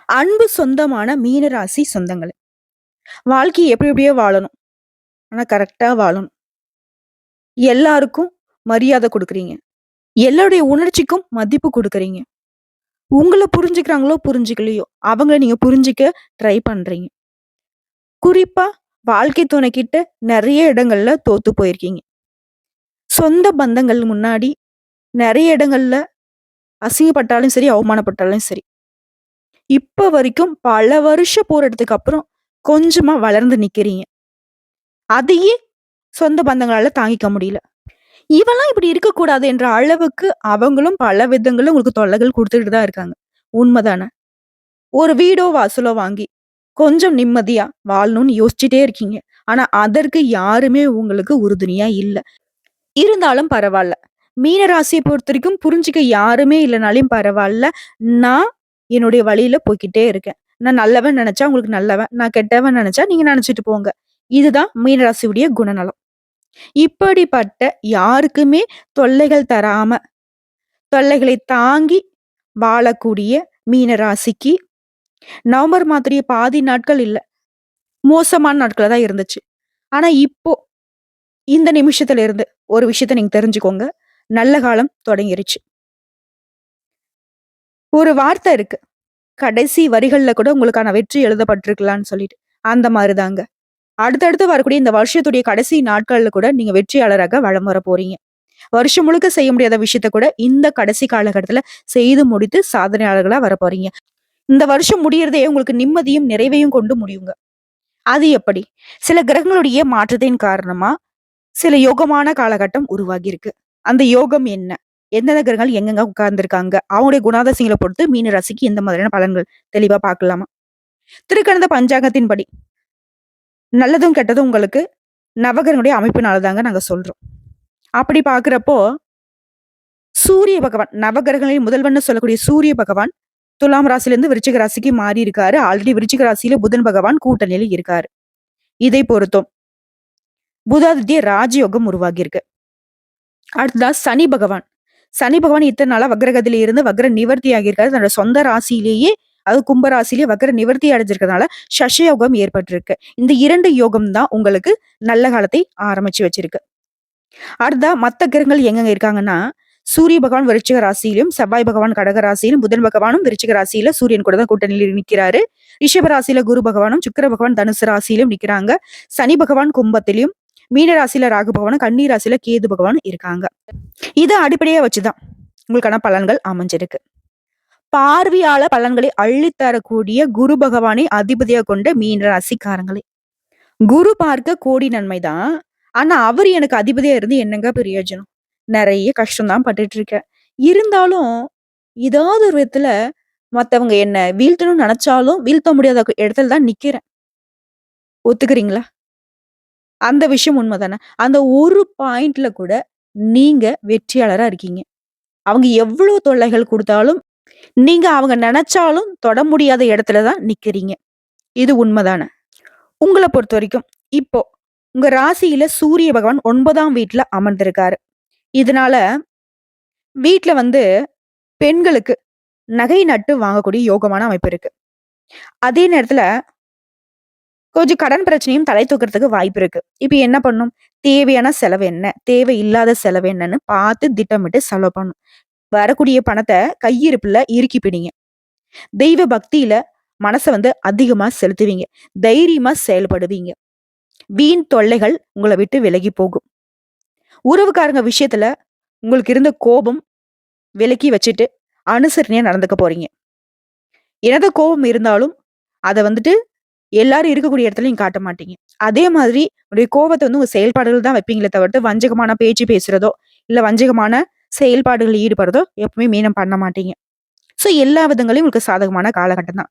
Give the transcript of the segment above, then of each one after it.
அன்பு சொந்தமான மீனராசி சொந்தங்களே, வாழ்க்கைய எப்படி எப்படியோ வாழணும். ஆனா கரெக்ட்டா வாழணும். எல்லாருக்கும் மரியாதை குடுக்குறீங்க. எல்லாருடைய உணர்ச்சிக்கும் மதிப்பு குடுக்குறீங்க. உங்கள புரிஞ்சுக்கிறாங்களோ, புரிஞ்சுக்கலையோ, அவங்கள நீங்க புரிஞ்சுக்க ட்ரை பண்றீங்க. குறிப்பா வாழ்க்கை துணைக்கிட்ட நெறைய இடங்கள்ல தோத்து போயிருக்கீங்க. சொந்த பந்தங்கள் முன்னாடி நெறைய இடங்கள்ல அசிங்கப்பட்டாலும் சரி, அவமானப்பட்டாலும் சரி. இப்ப வரைக்கும் பல வருஷம் போராட்டத்துக்கு அப்புறம் கொஞ்சமா வளர்ந்து நிக்கிறீங்க. அதையே சொந்த பந்தங்களால தாங்கிக்க முடியல. இவன்லாம் இப்படி இருக்கக்கூடாது என்ற அளவுக்கு அவங்களும் பல விதங்கள்ல உங்களுக்கு தொல்லைகள் குடுத்துட்டு தான் இருக்காங்க. உண்மதானே? ஒரு வீடோ, வாசலோ வாங்கி கொஞ்சம் நிம்மதியா வாழணும்னு யோசிச்சுட்டே இருக்கீங்க. ஆனா அதற்கு யாருமே உங்களுக்கு உறுதுணையா இல்ல. இருந்தாலும் பரவால்ல. மீன ராசிய பொறுத்தவரைக்கும் புரிஞ்சுக்க யாருமே இல்லனாலும் பரவால்ல. நான் என்னுடைய வழியில போய்க்கிட்டே இருக்கேன். நான் நல்லவன் நெனச்சா உங்களுக்கு நல்லவன். நான் கெட்டவன் நெனச்சா நீங்க நெனச்சுட்டு போங்க. இதுதான் மீனராசியுடைய குணநலம். இப்படிப்பட்ட யாருக்குமே தொல்லைகள் தராம, தொல்லைகளை தாங்கி வாழக்கூடிய மீன ராசிக்கு நவம்பர் மாதத்துடைய பாதி நாட்கள் இல்ல. மோசமான நாட்களா தான் இருந்துச்சு. ஆனா இப்போ இந்த நிமிஷத்துல இருந்து ஒரு விஷயத்த நீங்க தெரிஞ்சுக்கோங்க. நல்ல காலம் தொடங்கிருச்சு. ஒரு வார்த்தை இருக்கு. கடைசி வரிகள்ல கூட உங்களுக்கான வெற்றி எழுதப்பட்டிருக்கலான்னு சொல்லிட்டு. அந்த மாரி தாங்க. அடுத்தடுத்து வரக்கூடிய இந்த வருஷத்துடைய கடைசி நாட்கள்ல கூட நீங்க வெற்றியாளராக வலம் வர போறீங்க. வருஷம் முழுக்க செய்ய முடியாத விஷயத்த கூட இந்த கடைசி காலகட்டத்துல செய்து முடித்து சாதனையாளர்களா வரப்போறீங்க. இந்த வருஷம் முடியறதே உங்களுக்கு நிம்மதியும், நிறைவையும் கொண்டு முடியுங்க. அது எப்படி? சில கிரகங்களுடைய மாற்றத்தின் காரணமா சில யோகமான காலகட்டம் உருவாகி இருக்கு. அந்த யோகம் என்ன? எந்தெந்த கிரகங்கள் எங்கெங்க உட்கார்ந்திருக்காங்க? அவங்களுடைய குணாதிசயங்கள பொறுத்து மீன ராசிக்கு எந்த மாதிரியான பலன்கள் தெளிவா பார்க்கலாமா? திருக்கணித பஞ்சாங்கத்தின்படி நல்லதும், கெட்டதும் உங்களுக்கு நவகிரகங்களுடைய அமைப்பினால தாங்க நாங்க சொல்றோம். அப்படி பார்க்கிறப்போ சூரிய பகவான் நவகிரகங்களின் முதல்வன்னு சொல்லக்கூடிய சூரிய பகவான் துலாம் ராசியிலிருந்து விருச்சிக ராசிக்கு மாறி இருக்காரு. ஆல்ரெடி விருச்சிக ராசியில புதன் பகவான் கூட்டணியில இருக்காரு. இதை பொறுத்தும் புதாதித்ய ராஜயோகம் உருவாகி இருக்கு. அடுத்ததா சனி பகவான். சனி பகவான் இத்தனை நாளா வக்ரகத்தில இருந்து வக்ர நிவர்த்தி ஆகியிருக்காரு. தன்னோட சொந்த ராசியிலேயே அது கும்ப ராசியிலேயே வக்ர நிவர்த்தி அடைஞ்சிருக்கிறதுனால சஷயோகம் ஏற்பட்டிருக்கு. இந்த 2 யோகம் தான் உங்களுக்கு நல்ல காலத்தை ஆரம்பிச்சு வச்சிருக்கு. அடுத்ததா மத்த கிரகங்கள் எங்கெங்க இருக்காங்கன்னா, சூரிய பகவான் விருச்சிக ராசியிலும், செவ்வாய் பகவான் கடக ராசியிலும், புதன் பகவானும் விருச்சிக ராசியில சூரியன் கூட தான் கூட்டணியில நிக்கிறாரு. ரிஷப ராசியில குரு பகவானும், சுக்கிர பகவான் தனுசு ராசியிலும் நிக்கிறாங்க. சனி பகவான் கும்பத்திலும், மீன ராசியில ராகு பகவானும், கன்னி ராசியில கேது பகவானும் இருக்காங்க. இத அடிப்படையா வச்சுதான் உங்களுக்கான பலன்கள் அமைஞ்சிருக்கு. பார்வையால பலன்களை அள்ளித் தரக்கூடிய குரு பகவானை அதிபதியா கொண்ட மீன ராசிக்காரங்களே. குரு பார்க்க கோடி நன்மைதான். ஆனா அவரு எனக்கு அதிபதியா இருந்து என்னங்க பிரயோஜனம்? நெறைய கஷ்டம் தான் பட்டுட்டு இருக்கேன். இருந்தாலும் ஏதாவது ஒரு விதத்துல மத்தவங்க என்ன வீழ்த்தணும்னு நெனச்சாலும் வீழ்த்த முடியாத இடத்துல தான் நிக்கிறேன். ஒத்துக்கிறீங்களா? அந்த விஷயம் உண்மதானே. அந்த ஒரு பாயிண்ட்ல கூட நீங்க வெற்றியாளரா இருக்கீங்க. அவங்க எவ்ளோ தொல்லைகள் குடுத்தாலும், நீங்க அவங்க நெனச்சாலும் தொட முடியாத இடத்துல தான் நிக்கிறீங்க. இது உண்மதானே. உங்கள பொறுத்தவரைக்கும், இப்போ உங்க ராசியில சூரிய பகவான் 9ஆம் வீட்ல அமர்ந்திருக்காரு. இதனால வீட்ல பெண்களுக்கு நகை நட்டு வாங்கக்கூடிய யோகமான அமைப்பு இருக்கு. அதே நேரத்துல கொஞ்சம் கடன் பிரச்சனையும் தலை தூக்குறதுக்கு வாய்ப்பு இருக்கு. இப்ப என்ன பண்ணும்? தேவையான செலவு என்ன? தேவையில்லாத செலவு என்னன்னு பார்த்து திட்டமிட்டு செலவு பண்ணணும். வரக்கூடிய பணத்த கையிருப்புல இறுக்கி பிடிங்க. தெய்வ பக்தியில மனச அதிகமா செலுத்துவீங்க. தைரியமா செயல்படுவீங்க. வீண் தொல்லைகள் உங்கள விட்டு விலகி போகும். உறவுக்காரங்க விஷயத்துல உங்களுக்கு இருந்த கோபம் விலக்கி வச்சுட்டு அனுசரணையா நடந்துக்க போறீங்க. என்னதான் கோபம் இருந்தாலும் அத எல்லாரும் இருக்கக்கூடிய இடத்துல நீங்க காட்ட மாட்டீங்க. அதே மாதிரி உங்களுடைய கோபத்த உங்க செயல்பாடுகள் தான் வைப்பீங்களே தவிர்த்து வஞ்சகமான பேச்சு பேசுறதோ, இல்ல வஞ்சகமான செயல்பாடுகளில் ஈடுபடுறதோ எப்பவுமே மீனம் பண்ண மாட்டீங்க. சோ எல்லா விதங்களையும் உங்களுக்கு சாதகமான காலகட்டம் தான்.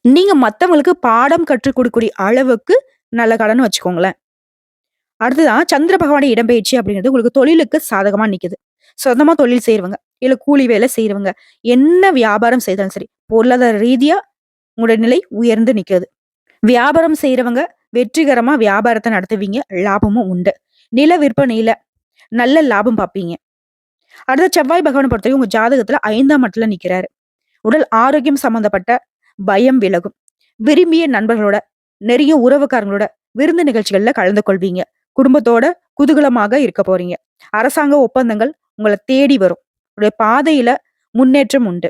நீங்க மத்தவங்களுக்கு பாடம் கற்றுக் கொடுக்கக்கூடிய அளவுக்கு நல்ல காலம்னு வச்சுக்கோங்களேன். அடுத்ததான் சந்திர பகவானுடைய இடம்பெயர்ச்சி அப்படிங்கிறது உங்களுக்கு தொழிலுக்கு சாதகமா நிக்குது. சொந்தமா தொழில் செய்றவங்க, இல்ல கூலி வேலை செய்றவங்க, என்ன வியாபாரம் செய்தாலும் சரி, பொருளாதார ரீதியா உங்களுடைய நிலை உயர்ந்து நிக்குது. வியாபாரம் செய்றவங்க வெற்றிகரமா வியாபாரத்த நடத்துவீங்க. லாபமும் உண்டு. நில விற்பனையில நல்ல லாபம் பார்ப்பீங்க. அடுத்து செவ்வாய் பகவான பொறுத்தவரைக்கும் உங்க ஜாதகத்துல 5ஆம் இடத்துல நிக்கிறாரு. உடல் ஆரோக்கியம் சம்பந்தப்பட்ட பயம் விலகும். விரும்பிய நண்பர்களோட, நெருங்கிய உறவுக்காரங்களோட விருந்து நிகழ்ச்சிகள்ல கலந்து கொள்வீங்க. குடும்பத்தோட குதூகலமாக இருக்க போறீங்க. அரசாங்க ஒப்பந்தங்கள் உங்கள தேடி வரும். உங்களுடைய பாதையில முன்னேற்றம் உண்டு.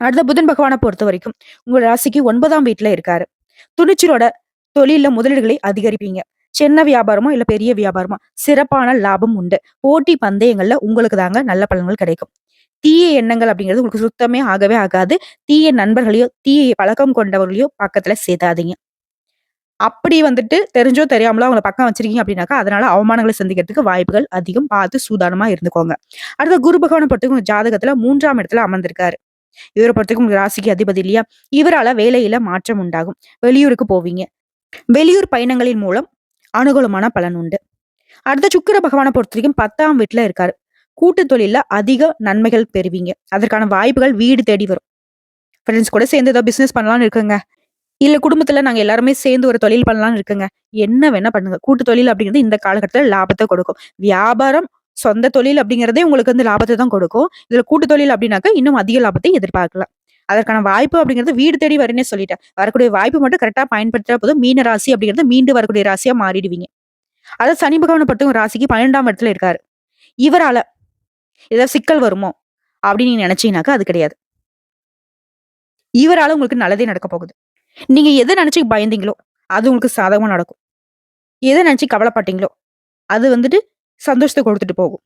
அடுத்த புதன் பகவான பொறுத்தவரைக்கும், உங்க ராசிக்கு 9ஆம் வீட்ல இருக்காரு. துணிச்சலோட தொழில்ல முதலீடுகளை அதிகரிப்பீங்க. சின்ன வியாபாரமோ, இல்ல பெரிய வியாபாரமோ சிறப்பான லாபம் உண்டு. போட்டி பந்தயங்கள்ல உங்களுக்கு தாங்க நல்ல பலன்கள் கிடைக்கும். தீய எண்ணங்கள் அப்படிங்கிறது உங்களுக்கு சுத்தமே ஆகவே ஆகாது. தீய நண்பர்களையோ, தீய பழக்கம் கொண்டவர்களையோ பக்கத்துல சேத்தாதீங்க. அப்படி வந்துட்டு தெரிஞ்சோ தெரியாமலோ அவங்கள பக்கம் வச்சிருக்கீங்க அப்படின்னாக்கா, அதனால அவமானங்கள சந்திக்கிறதுக்கு வாய்ப்புகள் அதிகம். பார்த்து சூதானமா இருந்துக்கோங்க. அடுத்த குரு பகவான பொறுத்தவரைக்கும் உங்க ஜாதகத்துல 3ஆம் இடத்துல அமர்ந்திருக்காரு. இவர பொறுத்தவரைக்கும் உங்க ராசிக்கு அதிபதி இல்லையா? இவரால வேலையில மாற்றம் உண்டாகும். வெளியூருக்கு போவீங்க. வெளியூர் பயணங்களின் மூலம் அனுகூலமான பலன் உண்டு. அடுத்த சுக்கிர பகவான பொறுத்தவரைக்கும் 10ஆம் வீட்ல இருக்காரு. கூட்டு தொழில்ல அதிக நன்மைகள் பெறுவீங்க. அதற்கான வாய்ப்புகள் வீடு தேடி வரும். ஃப்ரெண்ட்ஸ் கூட சேர்ந்து ஏதோ பிசினஸ் பண்ணலாம்னு இருக்குங்க. இல்ல குடும்பத்துல நாங்க எல்லாருமே சேர்ந்து ஒரு தொழில் பண்ணலாம்னு இருக்குங்க. என்ன வேணா பண்ணுங்க. கூட்டு தொழில் அப்படிங்கிறது இந்த காலகட்டத்துல லாபத்த கொடுக்கும். வியாபாரம், சொந்த தொழில் அப்படிங்கிறதே உங்களுக்கு வந்து லாபத்த தான் கொடுக்கும். இதுல கூட்டு தொழில் அப்படின்னாக்க இன்னும் அதிக லாபத்தை எதிர்பார்க்கலாம். அதற்கான வாய்ப்பு அப்படிங்கிறது வீடு தேடி வரும்னே சொல்லிட்டேன். வரக்கூடிய வாய்ப்பு மட்டும் கரெக்ட்டா பயன்படுத்தினா போதும். மீன ராசி அப்படிங்கிறது மீண்டு வரக்கூடிய ராசியா மாறிடுவீங்க. அதாவது சனி பகவான பொறுத்தவரைக்கும் ராசிக்கு 12ஆம் இடத்துல இருக்காரு. இவரால ஏதாவது சிக்கல் வருமோ அப்படின்னு நீங்க நினைச்சீங்கன்னாக்கா அது கிடையாது. இவரால உங்களுக்கு நல்லதே நடக்க போகுது. நீங்க எத நினைச்சு பயந்தீங்களோ, அது உங்களுக்கு சாதகமா நடக்கும். எத நினைச்சு கவலைப்பட்டீங்களோ, அது வந்துட்டு சந்தோஷத்த குடுத்துட்டு போகும்.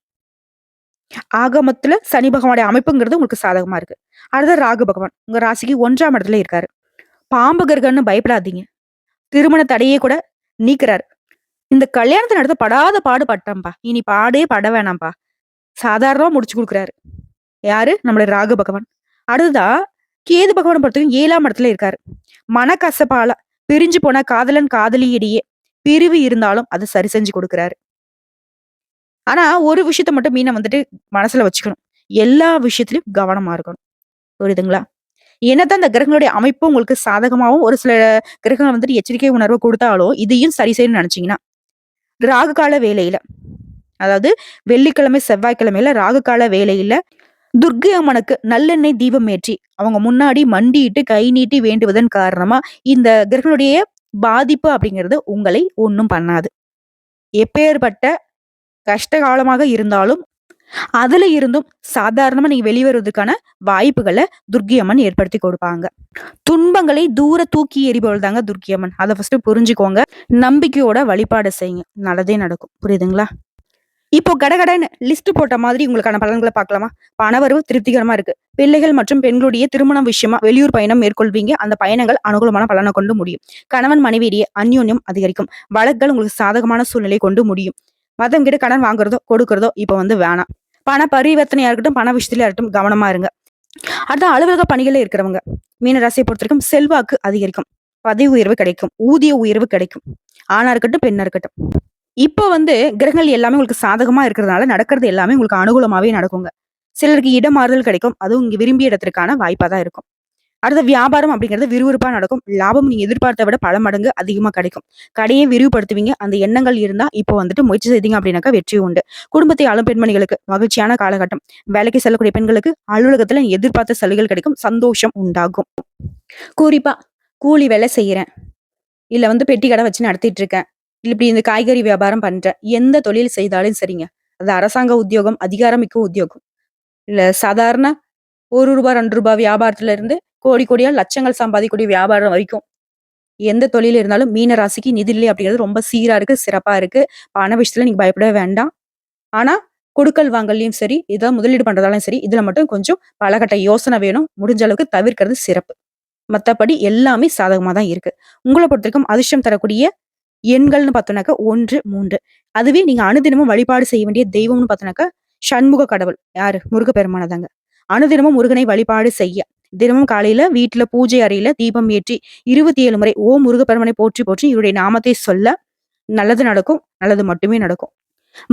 ஆக மொத்தத்துல சனி பகவானுடைய அமைப்புங்கிறது உங்களுக்கு சாதகமா இருக்கு. அடுத்து ராகு பகவான் உங்க ராசிக்கு 1ஆம் இடத்துல இருக்காரு. பாம்பு கர்கன்னு பயப்படாதீங்க. திருமண தடையே கூட நீக்குறாரு. இந்த கல்யாணத்த நடத்த படாத பாடு பட்டேன்பா. இனி பாடே பட வேணாம்ப்பா. சாதாரணமா முடிச்சு குடுக்குறாரு. யாரு? நம்மளுடைய ராகு பகவான். அடுத்ததா கேது பகவான பொறுத்தவரைக்கும் 7ஆம் இடத்துல இருக்காரு. மனக்கசப்பால பிரிஞ்சு போன காதலன் காதலியிடையே பிரிவு இருந்தாலும் அதை சரி செஞ்சு கொடுக்குறாரு. ஆனா ஒரு விஷயத்த மட்டும் மீன வந்துட்டு மனசுல வச்சுக்கணும். எல்லா விஷயத்திலயும் கவனமா இருக்கணும். புரியுதுங்களா? என்னதான் அந்த கிரகங்களுடைய அமைப்பு உங்களுக்கு சாதகமாவும் ஒரு சில கிரகங்கள் வந்துட்டு எச்சரிக்கை உணர்வு கொடுத்தாலும் இதையும் சரி செய்யணும்னு நினைச்சீங்கன்னா ராகு கால வேலையில, அதாவது வெள்ளிக்கிழமை செவ்வாய்க்கிழமையில ராகு கால வேலையில துர்க்கை அம்மனுக்கு நல்லெண்ணெய் தீபம் ஏற்றி அவங்க முன்னாடி மண்டியிட்டு கை நீட்டி வேண்டுவதன் காரணமா இந்த கிரகங்களுடைய பாதிப்பு அப்படிங்கிறது உங்களை ஒண்ணும் பண்ணாது. எப்பேற்பட்ட கஷ்ட காலமாக இருந்தாலும் அதுல இருந்தும் சாதாரணமா நீங்க வெளிவருவதற்கான வாய்ப்புகளை துர்க்கை அம்மன் ஏற்படுத்தி கொடுப்பாங்க. துன்பங்களை தூர தூக்கி எறிபவள் தாங்க துர்க்கை அம்மன். அதை ஃபர்ஸ்ட் புரிஞ்சுக்கோங்க. நம்பிக்கையோட வழிபாடு செய்யுங்க. நல்லதே நடக்கும். புரியுதுங்களா? இப்போ கடகடன்னு லிஸ்ட் போட்ட மாதிரி உங்களுக்கான பலன்களை பார்க்கலாமா? பணவரவு திருப்திகரமா இருக்கு. பிள்ளைகள் மற்றும் பெண்களுடைய திருமணம் விஷயமா வெளியூர் பயணம் மேற்கொள்வீங்க. அந்த பயணங்கள் அனுகூலமான பலனை கொண்டு முடியும். கணவன் மனைவியிடையே அந்யோன்யம் அதிகரிக்கும். வழக்குகள் உங்களுக்கு சாதகமான சூழ்நிலை கொண்டு முடியும். மத்தவங்க கிட்ட கடன் வாங்குறதோ கொடுக்கறதோ இப்ப வந்து வேணாம். பண பரிவர்த்தனையா இருக்கட்டும், பண விஷயத்துல இருக்கட்டும் கவனமா இருங்க. அடுத்த அலுவலக பணிகளே இருக்கிறவங்க மீன ராசியை பொறுத்த வரைக்கும் செல்வாக்கு அதிகரிக்கும். பதவி உயர்வு கிடைக்கும். ஊதிய உயர்வு கிடைக்கும். ஆணா இருக்கட்டும், பெண்ணா இருக்கட்டும். இப்போ வந்து கிரகங்கள் எல்லாமே உங்களுக்கு சாதகமா இருக்கிறதுனால நடக்கிறது எல்லாமே உங்களுக்கு அனுகூலமாவே நடக்குங்க. சிலருக்கு இடமாறுதல் கிடைக்கும். அதுவும் இங்க விரும்பிய இடத்திற்கான வாய்ப்பா தான் இருக்கும். அடுத்த வியாபாரம் அப்படிங்கிறது விறுவிறுப்பா நடக்கும். லாபம் நீங்க எதிர்பார்த்த விட பல மடங்கு அதிகமா கிடைக்கும். கடையை விரிவுபடுத்துவீங்க. அந்த எண்ணங்கள் இருந்தா இப்போ வந்துட்டு முயற்சி செய்தீங்க அப்படின்னாக்கா வெற்றி உண்டு. குடும்பத்தை ஆளும் பெண்மணிகளுக்கு மகிழ்ச்சியான காலகட்டம். வேலைக்கு செல்லக்கூடிய பெண்களுக்கு அலுவலகத்துல நீங்க எதிர்பார்த்த சலுகைகள் கிடைக்கும். சந்தோஷம் உண்டாகும். குறிப்பா கூலி வேலை செய்யறேன், இல்ல வந்து பெட்டி கடை வச்சு நடத்திட்டு இருக்கேன், இல்ல இப்படி இந்த காய்கறி வியாபாரம் பண்றேன், எந்த தொழில் செய்தாலும் சரிங்க. அது அரசாங்க உத்தியோகம், அதிகாரமிக்க உத்தியோகம், இல்ல சாதாரண ரூ. 1 ரூ. 2 வியாபாரத்துல இருந்து கோடி கோடியா லட்சங்கள் சம்பாதிக்கக்கூடிய வியாபாரம் வரைக்கும் எந்த தொழில் இருந்தாலும் மீன ராசிக்கு நிதிநிலை அப்படிங்கிறது ரொம்ப சீரா இருக்கு, சிறப்பா இருக்கு. பண விஷயத்துல நீங்க பயப்படவே வேண்டாம். ஆனா கொடுக்கல் வாங்கலையும் சரி, ஏதாவது முதலீடு பண்றதாலும் சரி, இதுல மட்டும் கொஞ்சம் பலகட்ட யோசனை வேணும். முடிஞ்ச அளவுக்கு தவிர்க்கிறது சிறப்பு. மத்தபடி எல்லாமே சாதகமா தான் இருக்கு. உங்கள பொறுத்தவரைக்கும் அதிர்ஷ்டம் தரக்கூடிய எண்கள்னு பார்த்தோம்னாக்கா 1, 3. அதுவே நீங்க அனுதினமும் வழிபாடு செய்ய வேண்டிய தெய்வம்னு பார்த்தோம்னாக்கா சண்முக கடவுள். யாரு? முருகப்பெருமான் தாங்க. அனுதினமும் முருகனை வழிபாடு செய்ய தினமும் காலையில வீட்டுல பூஜை அறையில தீபம் ஏற்றி 27 முறை ஓம் முருகப்பெருமானை போற்றி போற்றி இவருடைய நாமத்தை சொல்ல நல்லது நடக்கும். நல்லது மட்டுமே நடக்கும்.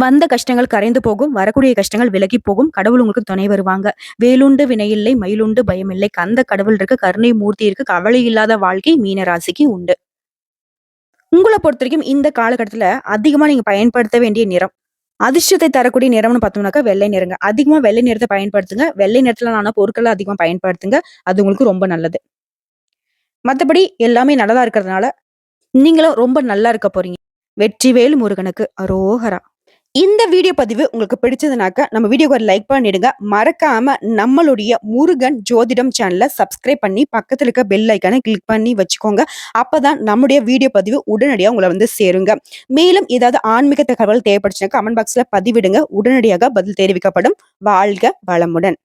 வந்த கஷ்டங்கள் கரைந்து போகும். வரக்கூடிய கஷ்டங்கள் விலகி போகும். கடவுள் உங்களுக்கு துணை வருவாங்க. வேலுண்டு வினையில்லை, மயிலுண்டு பயமில்லை. கந்த கடவுள் இருக்கு, கருணை மூர்த்தி இருக்கு. கவலை இல்லாத வாழ்க்கை மீன ராசிக்கு உண்டு. உங்கள பொறுத்தவரைக்கும் இந்த காலகட்டத்துல அதிகமா நீங்க பயன்படுத்த வேண்டிய நிறம், அதிர்ஷ்டத்தை தரக்கூடிய நிறம்னு பார்த்தோம்னாக்கா வெள்ளை நிறங்க. அதிகமா வெள்ளை நிறத்தை பயன்படுத்துங்க. வெள்ளை நிறத்துல பொருட்களை அதிகமா பயன்படுத்துங்க. அது உங்களுக்கு ரொம்ப நல்லது. மத்தபடி எல்லாமே நல்லதா இருக்கிறதுனால, நீங்களும் ரொம்ப நல்லா இருக்க போறீங்க. வெற்றிவேல் முருகனுக்கு அரோகரா! இந்த வீடியோ பதிவு உங்களுக்கு பிடிச்சதுனாக்க, நம்ம வீடியோக்கு ஒரு லைக் பண்ணிடுங்க. மறக்காம நம்மளுடைய முருகன் ஜோதிடம் சேனல சப்ஸ்கிரைப் பண்ணி, பக்கத்துல இருக்க பெல் ஐகான கிளிக் பண்ணி வச்சுக்கோங்க. அப்பதான் நம்முடைய வீடியோ பதிவு உடனடியா உங்கள வந்து சேருங்க. மேலும் ஏதாவது ஆன்மீக தகவல் தேவைப்பட்டுச்சுனா கமெண்ட் பாக்ஸ்ல பதிவிடுங்க. உடனடியாக பதில் தெரிவிக்கப்படும். வாழ்க வளமுடன்.